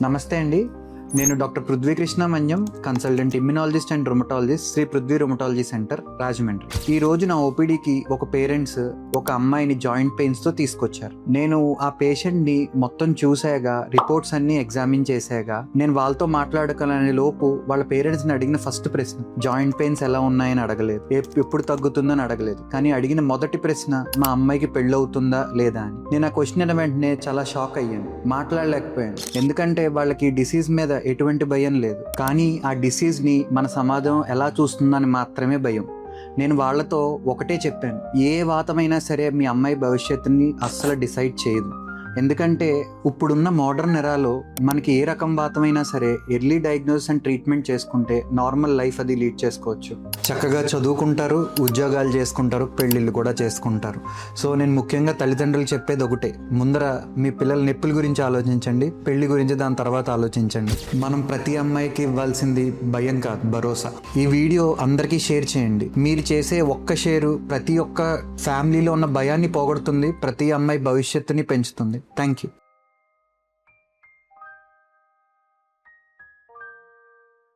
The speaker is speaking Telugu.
నమస్తే అండి. నేను doctor Prithvi Krishna Manyam, consultant immunologist and rheumatologist, Sri Prithvi rheumatology centre, Rajahmundry. ఈ రోజు నా ఓపీడీకి ఒక పేరెంట్స్ ఒక అమ్మాయిని జాయింట్ పెయిన్స్ తో తీసుకొచ్చారు. నేను ఆ పేషెంట్ ని మొత్తం చూసాగా, రిపోర్ట్స్ అన్ని ఎగ్జామిన్ చేసాగా, నేను వాళ్ళతో మాట్లాడగలనే లోపు వాళ్ళ పేరెంట్స్ ని అడిగిన ఫస్ట్ ప్రశ్న జాయింట్ పెయిన్స్ ఎలా ఉన్నాయని అడగలేదు, ఎప్పుడు తగ్గుతుందని అడగలేదు. కానీ అడిగిన మొదటి ప్రశ్న మా అమ్మాయికి పెళ్ళవుతుందా లేదా అని. నేను ఆ క్వశ్చన్ వెంటనే చాలా షాక్ అయ్యాను, మాట్లాడలేకపోయాను. ఎందుకంటే వాళ్ళకి డిసీజ్ మీద ఎటువంటి భయం లేదు, కానీ ఆ డిసీజ్ ని మన సమాజం ఎలా చూస్తుందని మాత్రమే భయం. నేను వాళ్ళతో ఒకటే చెప్పాను, ఏ వాతమైనా సరే మీ అమ్మాయి భవిష్యత్తుని అస్సలు డిసైడ్ చేయదు. ఎందుకంటే ఇప్పుడున్న మోడర్న్ ఎరాలో మనకి ఏ రకం వాతమైనా సరే ఎర్లీ డయాగ్నోసిస్ అండ్ ట్రీట్మెంట్ చేసుకుంటే నార్మల్ లైఫ్ అది లీడ్ చేసుకోవచ్చు. చక్కగా చదువుకుంటారు, ఉద్యోగాలు చేసుకుంటారు, పెళ్ళిళ్ళు కూడా చేసుకుంటారు. సో నేను ముఖ్యంగా తల్లిదండ్రులు చెప్పేది ఒకటే, ముందర మీ పిల్లల నొప్పుల గురించి ఆలోచించండి, పెళ్లి గురించి దాని తర్వాత ఆలోచించండి. మనం ప్రతి అమ్మాయికి ఇవ్వాల్సింది భయం కాదు, భరోసా. ఈ వీడియో అందరికీ షేర్ చేయండి. మీరు చేసే ఒక్క షేరు ప్రతి ఒక్క ఫ్యామిలీలో ఉన్న భయాన్ని పోగొడుతుంది, ప్రతి అమ్మాయి భవిష్యత్తుని పెంచుతుంది. Thank you.